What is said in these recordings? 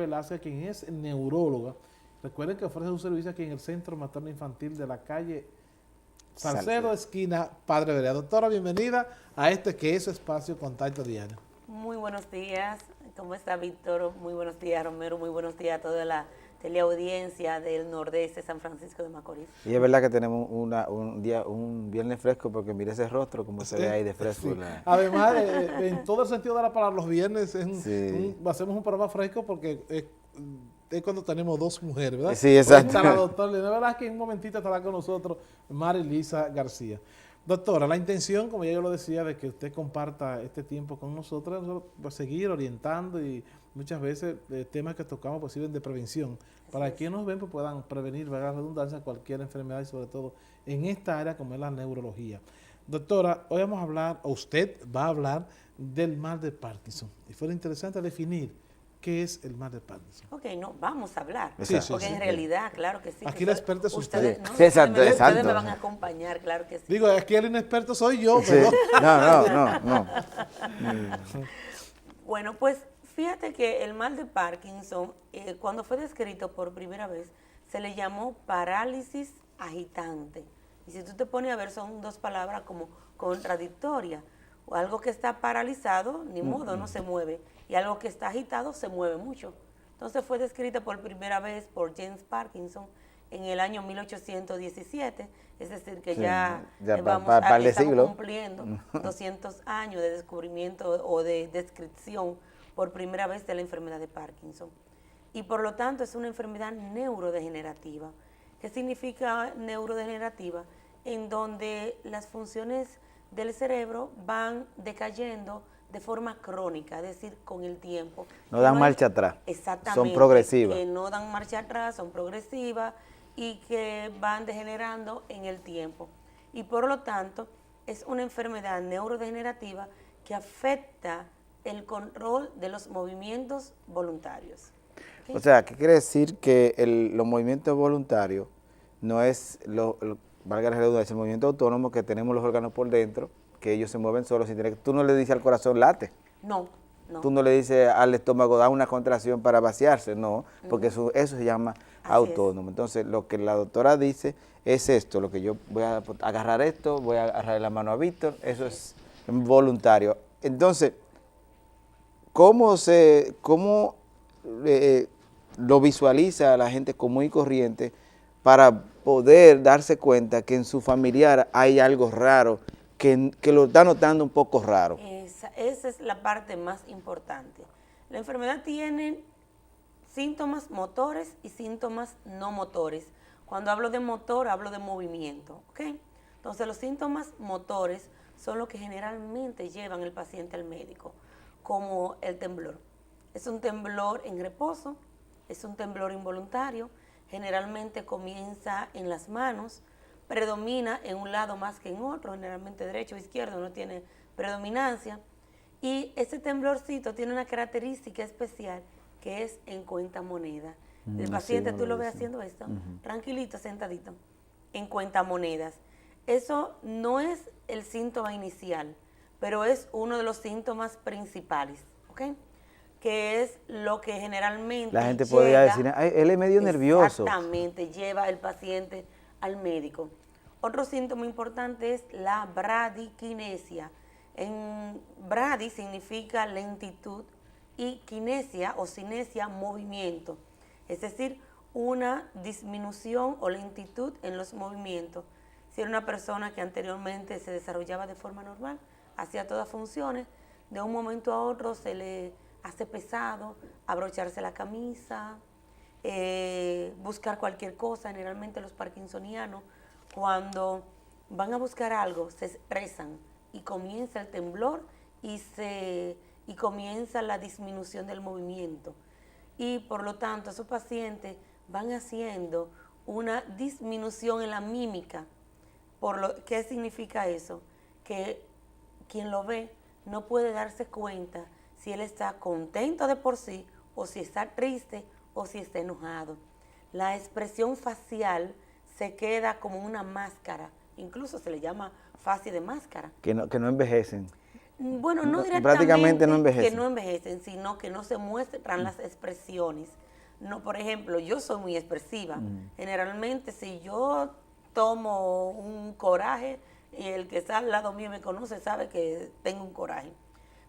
Velázquez, quien es neuróloga. Recuerden que ofrece un servicio aquí en el Centro Materno Infantil de la calle Salcedo, esquina Padre Berea. Doctora, bienvenida a este que es su espacio Contacto Diario. Muy buenos días, ¿cómo está Víctor? Muy buenos días, Romero, muy buenos días a toda la teleaudiencia del nordeste de San Francisco de Macorís. Y es verdad que tenemos un viernes fresco, porque mire ese rostro como se ve ahí de fresco. Sí. Además, en todo el sentido de la palabra, los viernes hacemos un programa fresco porque es cuando tenemos dos mujeres, ¿verdad? Sí, exacto. Está la doctora, la verdad es que en un momentito estará con nosotros Marilisa García. Doctora, la intención, como ya yo lo decía, de que usted comparta este tiempo con nosotros, pues, seguir orientando y muchas veces temas que tocamos pues sirven de prevención. Para quienes nos ven pues puedan prevenir, valga la redundancia, cualquier enfermedad y sobre todo en esta área como es la neurología. Doctora, hoy vamos a hablar, o usted va a hablar del mal de Parkinson. Y fue interesante definir qué es el mal de Parkinson. Ok, no, vamos a hablar, Sí, porque en realidad, claro que sí. Aquí la experta es ustedes, usted. ¿no? Sí, exacto, Ustedes me van a acompañar, claro que sí. Digo, aquí el inexperto soy yo, Sí. pero... No. Bueno, pues fíjate que el mal de Parkinson, cuando fue descrito por primera vez, se le llamó parálisis agitante. Y si tú te pones a ver, son dos palabras como contradictorias. O algo que está paralizado, ni modo, no se mueve. Y algo que está agitado, se mueve mucho. Entonces fue descrita por primera vez por James Parkinson en el año 1817. Es decir, que Sí, ya estamos cumpliendo 200 años de descubrimiento o de descripción por primera vez de la enfermedad de Parkinson. Y por lo tanto es una enfermedad neurodegenerativa. ¿Qué significa neurodegenerativa? En donde las funciones del cerebro van decayendo de forma crónica, es decir, con el tiempo. No dan marcha atrás. Exactamente. Son progresivas. Que no dan marcha atrás, son progresivas y que van degenerando en el tiempo. Y por lo tanto, es una enfermedad neurodegenerativa que afecta el control de los movimientos voluntarios. ¿Okay? O sea, ¿qué quiere decir? Que los movimientos voluntarios no es, valga la redundancia, el movimiento autónomo que tenemos los órganos por dentro, que ellos se mueven solos sin tener que... Tú no le dices al corazón late. No. Tú no le dices al estómago da una contracción para vaciarse, no, porque eso se llama autónomo. Entonces, lo que la doctora dice es esto, lo que yo voy a agarrar esto, voy a agarrar la mano a Víctor, eso es voluntario. Entonces, ¿cómo lo visualiza la gente común y corriente para poder darse cuenta que en su familiar hay algo raro, que lo está notando un poco raro? Esa es la parte más importante. La enfermedad tiene síntomas motores y síntomas no motores. Cuando hablo de motor, hablo de movimiento, ¿ok? Entonces, los síntomas motores son los que generalmente llevan al paciente al médico, como el temblor. Es un temblor en reposo, es un temblor involuntario, generalmente comienza en las manos, predomina en un lado más que en otro, generalmente derecho o izquierdo, no tiene predominancia. Y ese temblorcito tiene una característica especial que es en cuenta moneda. El paciente, tú lo ves haciendo esto, tranquilito, sentadito, en cuenta monedas. Eso no es el síntoma inicial, pero es uno de los síntomas principales, ¿ok? Que es lo que generalmente la gente podría decir, ay, él es medio nervioso. Exactamente, lleva el paciente al médico. Otro síntoma importante es la bradiquinesia. En bradi significa lentitud y kinesia o cinesia, movimiento. Es decir, una disminución o lentitud en los movimientos. Si era una persona que anteriormente se desarrollaba de forma normal, hacía todas funciones, de un momento a otro se le hace pesado abrocharse la camisa, buscar cualquier cosa. Generalmente los parkinsonianos, cuando van a buscar algo, se estresan y comienza el temblor y comienza la disminución del movimiento. Y por lo tanto, esos pacientes van haciendo una disminución en la mímica. ¿Qué significa eso? Que quien lo ve no puede darse cuenta si él está contento de por sí, o si está triste, o si está enojado. La expresión facial se queda como una máscara, incluso se le llama fase de máscara. Que no envejecen. Bueno, no directamente prácticamente no envejecen. que no envejecen, sino que no se muestran las expresiones. No, por ejemplo, yo soy muy expresiva. Generalmente, si yo tomo un coraje y el que está al lado mío me conoce sabe que tengo un coraje.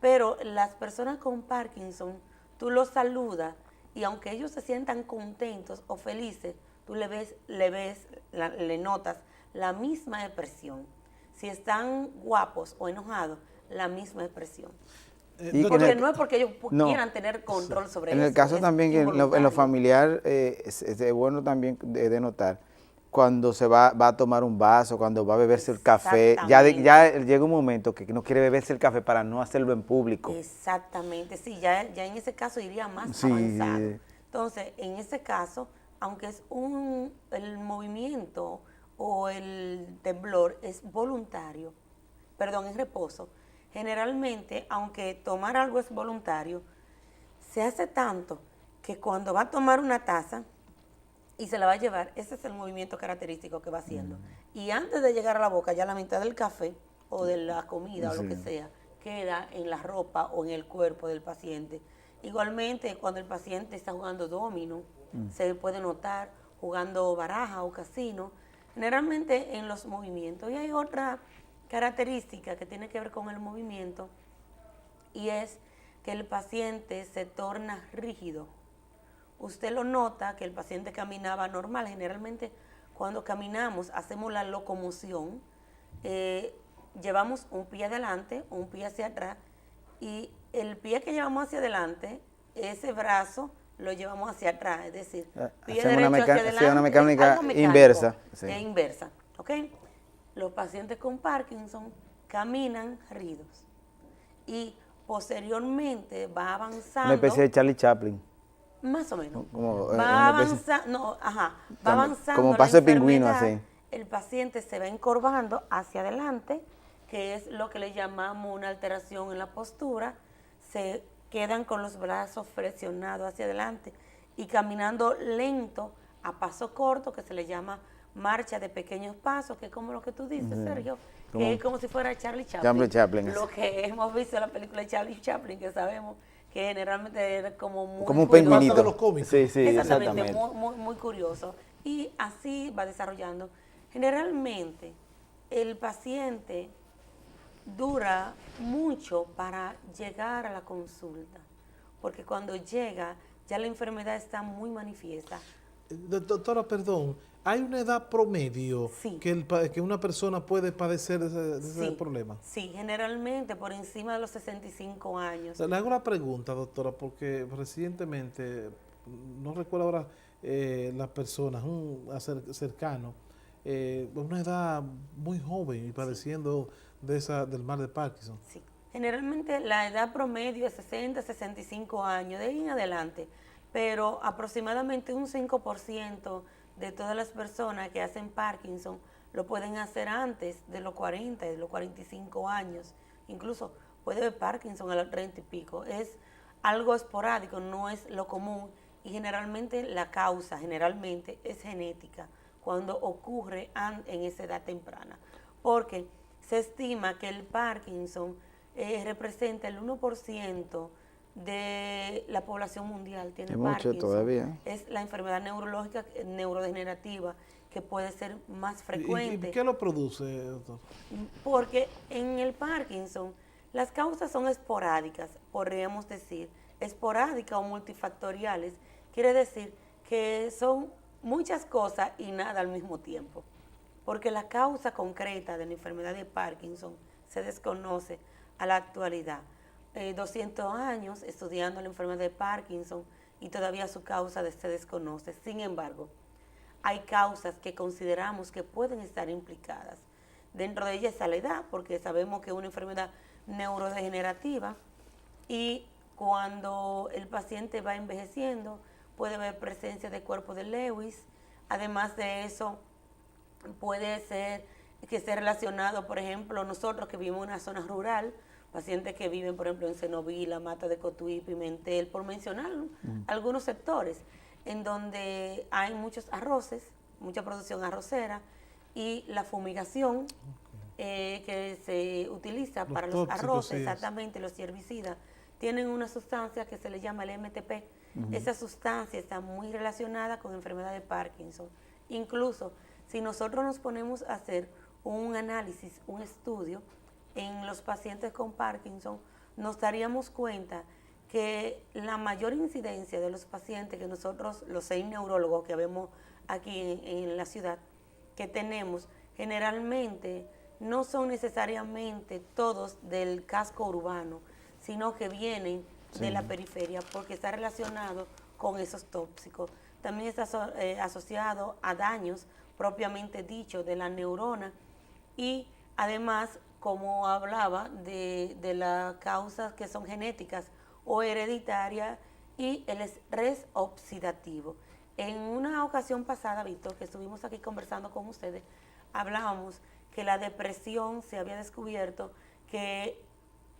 Pero las personas con Parkinson, tú los saludas y aunque ellos se sientan contentos o felices, tú le notas la misma expresión. Si están guapos o enojados, la misma expresión. Porque no es porque ellos quieran tener control sobre eso. En el caso también, que en lo familiar, es bueno también de notar, cuando se va a tomar un vaso, cuando va a beberse el café, ya llega un momento que no quiere beberse el café para no hacerlo en público. Exactamente, sí, ya en ese caso iría más avanzado. Entonces, en ese caso, aunque es el movimiento o el temblor es voluntario, es reposo, generalmente, aunque tomar algo es voluntario, se hace tanto que cuando va a tomar una taza y se la va a llevar, ese es el movimiento característico que va haciendo. Y antes de llegar a la boca, ya la mitad del café o de la comida o lo que sea, queda en la ropa o en el cuerpo del paciente. Igualmente, cuando el paciente está jugando domino, se puede notar jugando baraja o casino, generalmente en los movimientos. Y hay otra característica que tiene que ver con el movimiento y es que el paciente se torna rígido. Usted lo nota que el paciente caminaba normal. Generalmente cuando caminamos hacemos la locomoción, llevamos un pie adelante, un pie hacia atrás y el pie que llevamos hacia adelante, ese brazo lo llevamos hacia atrás, es decir, pie derecho hacia adelante. Una mecánica inversa. Sí. Es inversa, ¿ok? Los pacientes con Parkinson caminan rígidos y posteriormente va avanzando. Una especie de Charlie Chaplin. Más o menos. Va avanzando, va avanzando. Como paso de pingüino, así. El paciente se va encorvando hacia adelante, que es lo que le llamamos una alteración en la postura. Se quedan con los brazos flexionados hacia adelante y caminando lento a paso corto, que se le llama marcha de pequeños pasos, que es como lo que tú dices, Sergio, que es como si fuera Charlie Chaplin. Lo que hemos visto en la película de Charlie Chaplin, que sabemos que generalmente era como un pingüinito de los cómics. Sí, exactamente. Muy curioso. Y así va desarrollando. Generalmente el paciente dura mucho para llegar a la consulta, porque cuando llega ya la enfermedad está muy manifiesta. Doctora, perdón, ¿hay una edad promedio que una persona puede padecer de ese problema? Sí, generalmente por encima de los 65 años. Le hago una pregunta, doctora, porque recientemente, no recuerdo ahora las personas, un cercano, una edad muy joven y padeciendo del mal de Parkinson. Sí, generalmente la edad promedio es 60, 65 años, de ahí en adelante, pero aproximadamente un 5% de todas las personas que hacen Parkinson lo pueden hacer antes de los 40, de los 45 años. Incluso puede haber Parkinson a los 30 y pico. Es algo esporádico, no es lo común. Y generalmente la causa es genética cuando ocurre en esa edad temprana. Porque se estima que el Parkinson representa el 1% de la población mundial tiene Parkinson. Mucho todavía. Es la enfermedad neurológica neurodegenerativa que puede ser más frecuente. ¿Y qué lo produce, doctor? Porque en el Parkinson las causas son esporádicas, podríamos decir, esporádicas o multifactoriales. Quiere decir que son muchas cosas y nada al mismo tiempo. Porque la causa concreta de la enfermedad de Parkinson se desconoce a la actualidad. 200 años estudiando la enfermedad de Parkinson y todavía su causa se desconoce. Sin embargo, hay causas que consideramos que pueden estar implicadas. Dentro de ellas está la edad, porque sabemos que es una enfermedad neurodegenerativa y cuando el paciente va envejeciendo puede haber presencia de cuerpo de Lewis. Además de eso, puede ser que esté relacionado, por ejemplo, nosotros que vivimos en una zona rural, pacientes que viven, por ejemplo, en Cenovila, Mata de Cotuí, Pimentel, por mencionar algunos sectores, en donde hay muchos arroces, mucha producción arrocera, y la fumigación que se utiliza para los tóxicos, arroces, sí, exactamente, los herbicidas, tienen una sustancia que se le llama el MTP. Esa sustancia está muy relacionada con enfermedad de Parkinson. Incluso, si nosotros nos ponemos a hacer un análisis, un estudio en los pacientes con Parkinson, nos daríamos cuenta que la mayor incidencia de los pacientes que nosotros, los 6 neurólogos que vemos aquí en la ciudad, que tenemos, generalmente no son necesariamente todos del casco urbano, sino que vienen de la periferia porque está relacionado con esos tóxicos. También está asociado a daños propiamente dicho de la neurona y además, como hablaba, de las causas que son genéticas o hereditarias y el estrés oxidativo. En una ocasión pasada, Víctor, que estuvimos aquí conversando con ustedes, hablábamos que la depresión se había descubierto que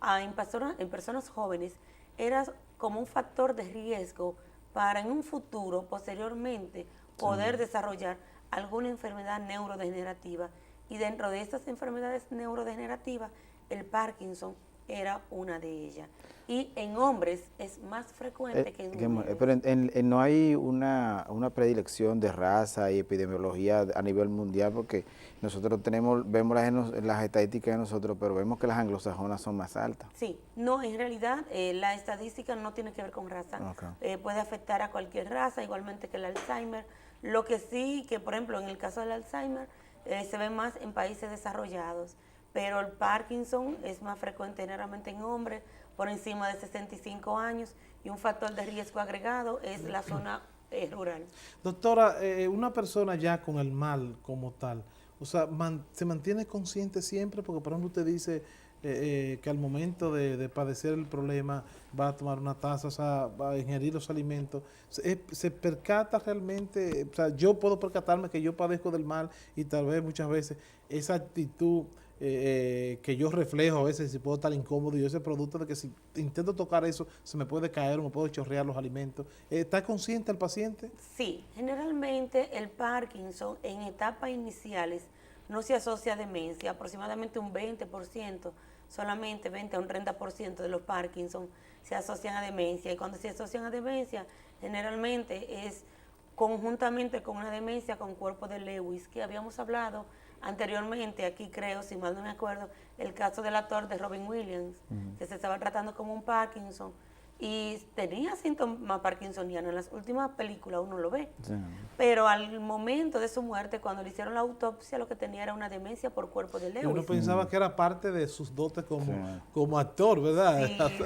en personas jóvenes era como un factor de riesgo para en un futuro, posteriormente, poder desarrollar alguna enfermedad neurodegenerativa. Y dentro de estas enfermedades neurodegenerativas, el Parkinson era una de ellas. Y en hombres es más frecuente que en mujeres. Pero no hay una predilección de raza y epidemiología a nivel mundial, porque nosotros vemos las estadísticas de nosotros, pero vemos que las anglosajonas son más altas. Sí, no, en realidad la estadística no tiene que ver con raza. Okay. Puede afectar a cualquier raza, igualmente que el Alzheimer. Lo que sí, que por ejemplo en el caso del Alzheimer, se ve más en países desarrollados, pero el Parkinson es más frecuente generalmente en hombres por encima de 65 años y un factor de riesgo agregado es la zona rural. Doctora, una persona ya con el mal como tal, o sea, ¿se mantiene consciente siempre? Porque, por ejemplo, usted dice que al momento de padecer el problema va a tomar una taza, o sea, va a ingerir los alimentos. ¿Se percata realmente? O sea, yo puedo percatarme que yo padezco del mal y tal vez muchas veces esa actitud que yo reflejo a veces, si puedo estar incómodo, y ese producto de que si intento tocar eso, se me puede caer o me puedo chorrear los alimentos. ¿Está consciente el paciente? Sí, generalmente el Parkinson en etapas iniciales no se asocia a demencia, aproximadamente un 20%, solamente 20 a un 30% de los Parkinson se asocian a demencia, y cuando se asocian a demencia, generalmente es conjuntamente con una demencia con cuerpo de Lewis, que habíamos hablado anteriormente, aquí creo, si mal no me acuerdo, el caso del actor de Robin Williams, que se estaba tratando como un Parkinson, y tenía síntomas parkinsonianos. En las últimas películas uno lo ve, pero al momento de su muerte, cuando le hicieron la autopsia, lo que tenía era una demencia por cuerpo de Lewis. Y uno pensaba que era parte de sus dotes como actor, ¿verdad? Sí,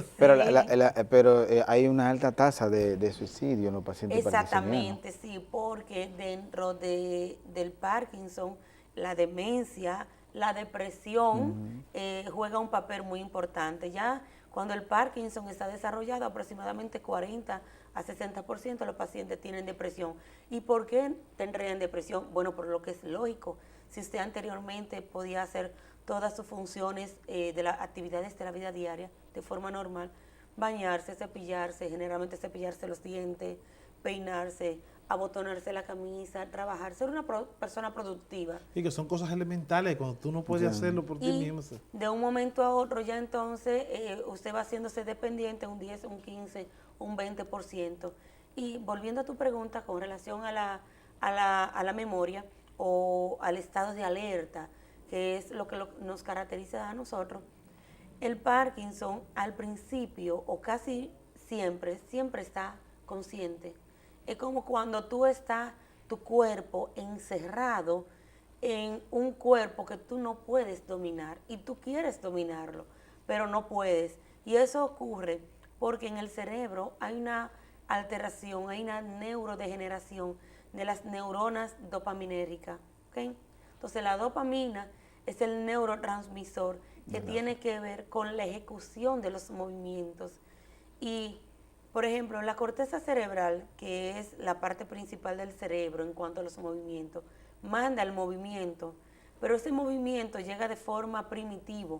Pero hay una alta tasa de suicidio en los pacientes parkinsonianos. Exactamente, sí, porque dentro del Parkinson, la demencia, la depresión juega un papel muy importante. Ya cuando el Parkinson está desarrollado, aproximadamente 40 a 60% de los pacientes tienen depresión. ¿Y por qué tendrían depresión? Bueno, por lo que es lógico. Si usted anteriormente podía hacer todas sus funciones de las actividades de la vida diaria de forma normal, bañarse, cepillarse, generalmente cepillarse los dientes, peinarse, abotonarse la camisa, trabajar, ser una persona productiva. Y que son cosas elementales cuando tú no puedes hacerlo por ti mismo. De un momento a otro ya entonces usted va haciéndose dependiente un 10, un 15, un 20%. Y volviendo a tu pregunta con relación a la memoria o al estado de alerta, que es lo que nos caracteriza a nosotros, el Parkinson al principio o casi siempre está consciente. Es como cuando tú estás, tu cuerpo encerrado en un cuerpo que tú no puedes dominar y tú quieres dominarlo, pero no puedes. Y eso ocurre porque en el cerebro hay una alteración, hay una neurodegeneración de las neuronas dopaminérgicas. ¿Okay? Entonces la dopamina es el neurotransmisor que tiene que ver con la ejecución de los movimientos. Y por ejemplo, la corteza cerebral, que es la parte principal del cerebro en cuanto a los movimientos, manda el movimiento, pero ese movimiento llega de forma primitiva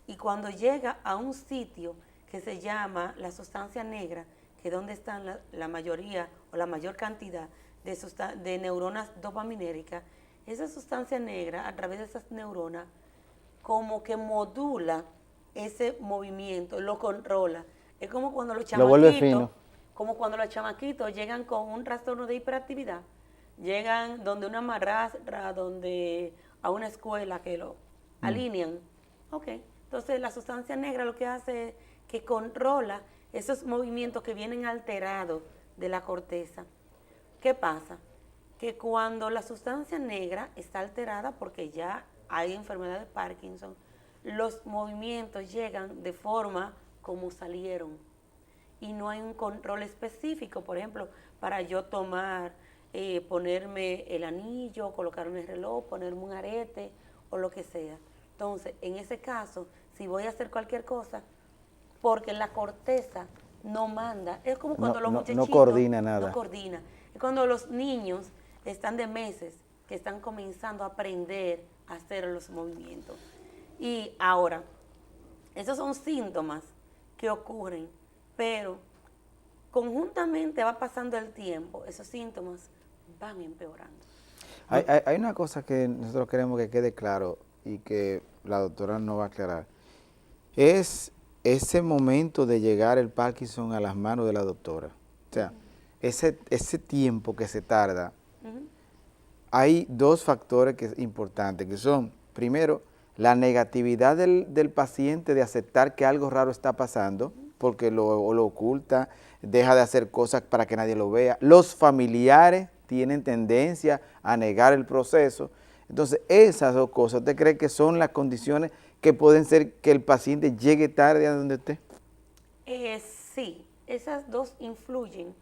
y cuando llega a un sitio que se llama la sustancia negra, que es donde están la mayoría o la mayor cantidad de neuronas dopaminéricas, esa sustancia negra a través de esas neuronas como que modula ese movimiento, lo controla. Es como cuando los Lo vuelve chamaquitos, fino. como cuando los chamaquitos llegan con un trastorno de hiperactividad, llegan donde una madrastra, donde a una escuela que lo alinean. Ok, entonces la sustancia negra lo que hace es que controla esos movimientos que vienen alterados de la corteza. ¿Qué pasa? Que cuando la sustancia negra está alterada, porque ya hay enfermedad de Parkinson, los movimientos llegan de forma como salieron y no hay un control específico, por ejemplo, para yo tomar, ponerme el anillo, colocarme el reloj, ponerme un arete o lo que sea. Entonces, en ese caso, si voy a hacer cualquier cosa, porque la corteza no manda, es como cuando los muchachitos no coordina nada. no coordina. Es cuando los niños están de meses, que están comenzando a aprender a hacer los movimientos. Y ahora, esos son síntomas que ocurren, pero conjuntamente va pasando el tiempo, esos síntomas van empeorando. Hay una cosa que nosotros queremos que quede claro y que la doctora nos va a aclarar. Es ese momento de llegar el Parkinson a las manos de la doctora. O sea, ese tiempo que se tarda, hay dos factores que es importante, que son, primero, la negatividad del paciente de aceptar que algo raro está pasando, porque lo oculta, deja de hacer cosas para que nadie lo vea. Los familiares tienen tendencia a negar el proceso. Entonces, esas dos cosas, ¿usted cree que son las condiciones que pueden ser que el paciente llegue tarde a donde esté? Sí, esas dos influyen.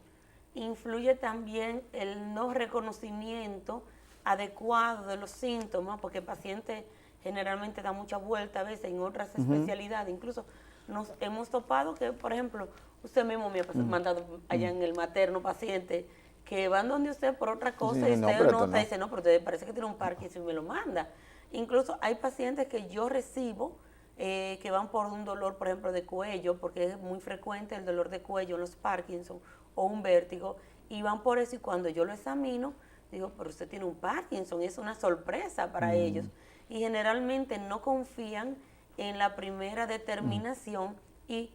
Influye también el no reconocimiento adecuado de los síntomas, porque el paciente generalmente da mucha vuelta a veces en otras especialidades. Incluso nos hemos topado que, por ejemplo, usted mismo me ha mandado allá en el materno paciente que van donde usted por otra cosa y usted nota y dice, no, pero usted parece que tiene un Parkinson y me lo manda. Incluso hay pacientes que yo recibo que van por un dolor, por ejemplo, de cuello, porque es muy frecuente el dolor de cuello en los Parkinson o un vértigo, y van por eso y cuando yo lo examino, digo, pero usted tiene un Parkinson, es una sorpresa para ellos. Y generalmente no confían en la primera determinación y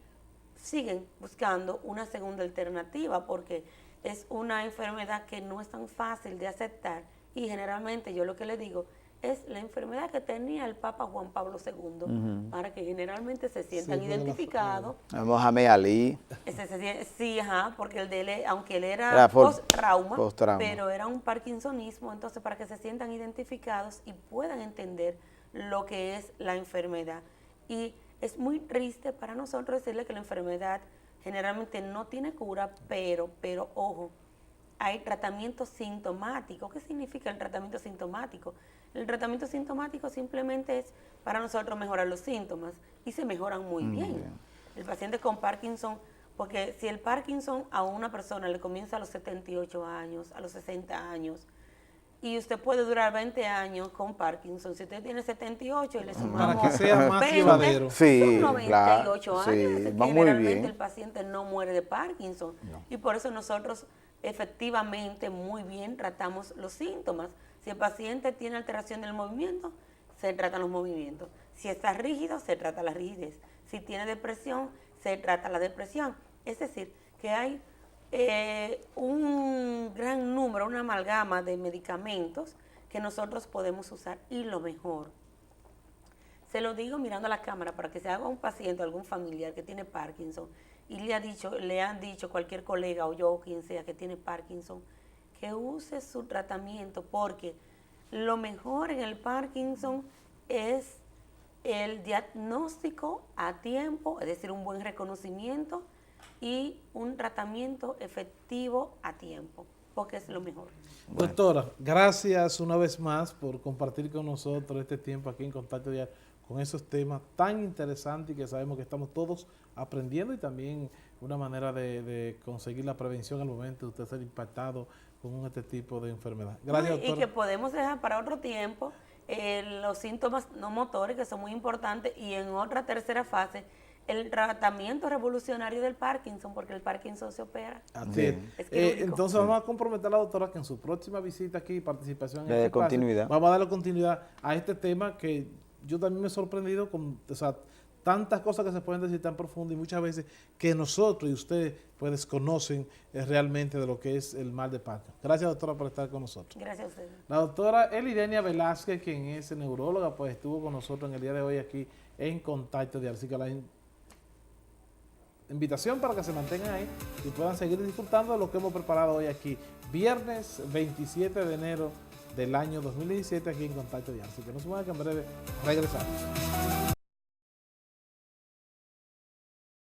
siguen buscando una segunda alternativa porque es una enfermedad que no es tan fácil de aceptar y generalmente yo lo que le digo es la enfermedad que tenía el Papa Juan Pablo II, para que generalmente se sientan identificados. Mohamed Ali. Sí, porque el de él, aunque él era post-trauma, pero era un parkinsonismo, entonces para que se sientan identificados y puedan entender lo que es la enfermedad. Y es muy triste para nosotros decirle que la enfermedad generalmente no tiene cura, pero ojo, hay tratamiento sintomático. ¿Qué significa el tratamiento sintomático? El tratamiento sintomático simplemente es para nosotros mejorar los síntomas y se mejoran muy bien. El paciente con Parkinson, porque si el Parkinson a una persona le comienza a los 78 años, a los 60 años, y usted puede durar 20 años con Parkinson, si usted tiene 78 y le sumamos para que sea más llevadero. Sí, 98 años, sí, va muy generalmente bien. el paciente no muere de Parkinson. No. Y por eso nosotros efectivamente muy bien tratamos los síntomas. Si el paciente tiene alteración del movimiento, se tratan los movimientos. Si está rígido, se trata la rigidez. Si tiene depresión, se trata la depresión. Es decir, que hay un gran número, una amalgama de medicamentos que nosotros podemos usar y lo mejor. Se lo digo mirando a la cámara para que se haga un paciente, algún familiar que tiene Parkinson y le han dicho cualquier colega o yo o quien sea que tiene Parkinson, que use su tratamiento porque lo mejor en el Parkinson es el diagnóstico a tiempo, es decir, un buen reconocimiento y un tratamiento efectivo a tiempo, porque es lo mejor. Bueno. Doctora, gracias una vez más por compartir con nosotros este tiempo aquí en Contacto Diario con esos temas tan interesantes y que sabemos que estamos todos aprendiendo y también una manera de conseguir la prevención al momento de usted ser impactado con este tipo de enfermedad. Gracias, doctora. Y que podemos dejar para otro tiempo los síntomas no motores que son muy importantes y en otra tercera fase el tratamiento revolucionario del Parkinson, porque el Parkinson se opera. Así es. Entonces vamos a comprometer a la doctora que en su próxima visita aquí, participación en este continuidad. espacio, vamos a darle continuidad a este tema que yo también me he sorprendido con, o sea, tantas cosas que se pueden decir tan profundas y muchas veces que nosotros y ustedes pues desconocen realmente de lo que es el mal de Parkinson. Gracias, doctora, por estar con nosotros. Gracias a ustedes. La doctora Elidenia Velázquez, quien es neuróloga, pues estuvo con nosotros en el día de hoy aquí en Contacto Diario. Así que la invitación para que se mantengan ahí y puedan seguir disfrutando de lo que hemos preparado hoy aquí, viernes 27 de enero del año 2017 aquí en Contacto Diario. Así que no se muevan, que en breve regresamos.